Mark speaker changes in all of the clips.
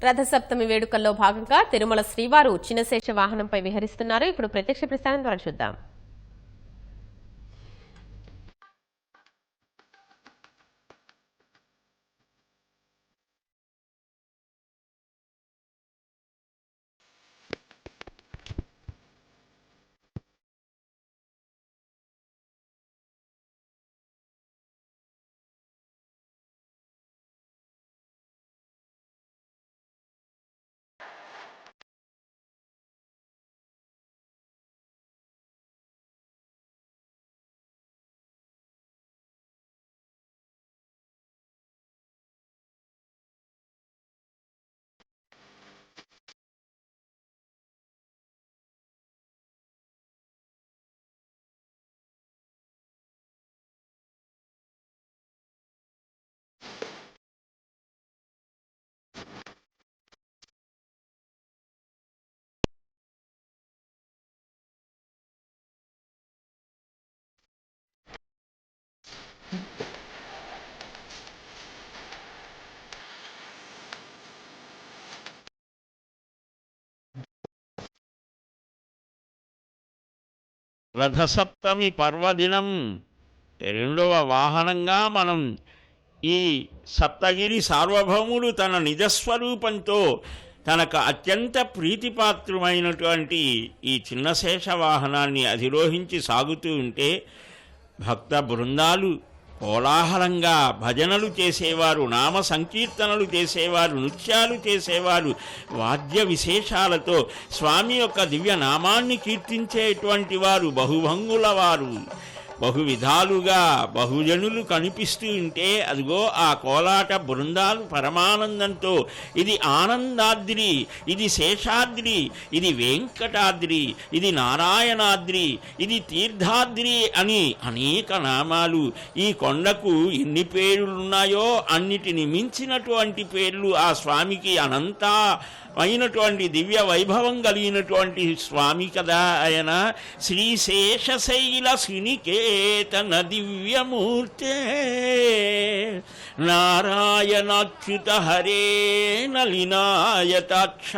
Speaker 1: రథసప్తమి వేడుకల్లో భాగంగా తిరుమల శ్రీవారు చిన్నశేష వాహనంపై విహరిస్తున్నారు. ఇప్పుడు ప్రత్యక్ష ప్రసారం ద్వారా చూద్దాం.
Speaker 2: రథసప్తమి పర్వదినం రెండవ వాహనంగా మనం ఈ సప్తగిరి సార్వభౌముడు తన నిజస్వరూపంతో తనకు అత్యంత ప్రీతిపాత్రమైనటువంటి ఈ చిన్నశేష వాహనాన్ని అధిరోహించి సాగుతూ ఉంటే భక్త బృందాలు కోలాహలంగా భజనలు చేసేవారు, నామ సంకీర్తనలు చేసేవారు, నృత్యాలు చేసేవారు, వాద్య విశేషాలతో స్వామి యొక్క దివ్య నామాన్ని కీర్తించేటువంటి వారు బహుభంగుల వారు బహు విధాలుగా బహుజనులు కనిపిస్తూ ఉంటే అదిగో ఆ కోలాట బృందాలు పరమానందంతో ఇది ఆనందాద్రి, ఇది శేషాద్రి, ఇది వెంకటాద్రి, ఇది నారాయణాద్రి, ఇది తీర్థాద్రి అని అనేక నామాలు. ఈ కొండకు ఎన్ని పేర్లున్నాయో అన్నిటిని మించినటువంటి పేర్లు ఆ స్వామికి అనంతా అయినటువంటి దివ్య వైభవం కలిగినటువంటి స్వామి కదా ఆయన. శ్రీశేషశైల సునికేతన దివ్యమూర్తే నారాయణాచ్యుత హరే నలినాయతాక్ష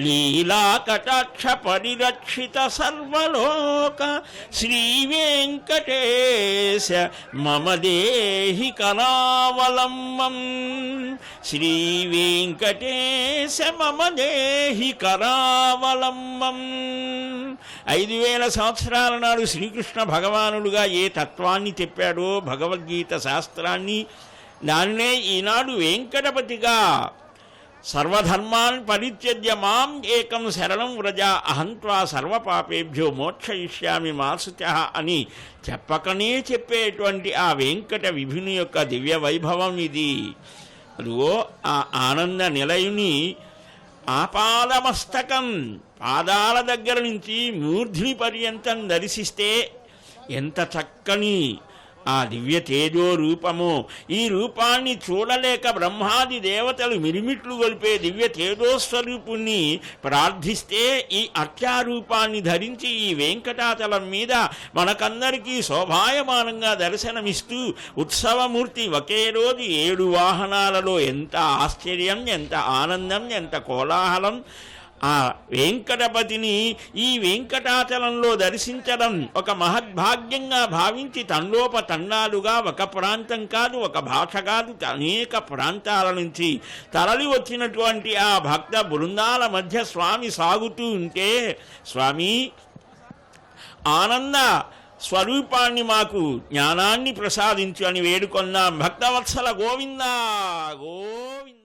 Speaker 2: లీలాకటాక్ష పరిరక్షిత సర్వలోక శ్రీవేంకటేశ మమ దేహి కరావలంబం శ్రీవేంకటేశ మమ దేహి కరావలంబం. 5000 సంవత్సరాల నాడు శ్రీకృష్ణ భగవానుడుగా ఏ తత్వాన్ని చెప్పాడో భగవద్గీత శాస్త్రాన్ని, దానినే ఈనాడు వెంకటపతిగా సర్వధర్మాన్ పరిత్యజ్య మాం ఏకం శరణం వ్రజ అహంత్వా సర్వపాపేభ్యో మోక్షయిష్యామి మా శుచః అని చెప్పకనే చెప్పేటువంటి ఆ వెంకట విభుని యొక్క దివ్య వైభవం ఇది. అదిగో ఆ ఆనంద నిలయుని ఆపాదమస్తకం పాదాల దగ్గర నుంచి మూర్ధ్ని పర్యంతం దర్శిస్తే ఎంత చక్కని ఆ దివ్య తేజో రూపము. ఈ రూపాన్ని చూడలేక బ్రహ్మాది దేవతలు మిరిమిట్లు గొలిపే దివ్య తేజోస్వరూపుణ్ణి ప్రార్థిస్తే ఈ అర్చారూపాన్ని ధరించి ఈ వెంకటాచలం మీద మనకందరికీ శోభాయమానంగా దర్శనమిస్తూ ఉత్సవమూర్తి ఒకే రోజు 7 వాహనాలలో ఎంత ఆశ్చర్యం, ఎంత ఆనందం, ఎంత కోలాహలం. ఆ వెంకటపతిని ఈ వెంకటాచలంలో దర్శించడం ఒక మహద్భాగ్యంగా భావించి తండోపతండాలుగా ఒక ప్రాంతం కాదు, ఒక భాష కాదు, అనేక ప్రాంతాల నుంచి తరలి వచ్చినటువంటి ఆ భక్త బృందాల మధ్య స్వామి సాగుతూ ఉంటే, స్వామి ఆనంద స్వరూపాన్ని మాకు జ్ఞానాన్ని ప్రసాదించు అని వేడుకొన్నాం. భక్తవత్సల గోవిందా గోవింద.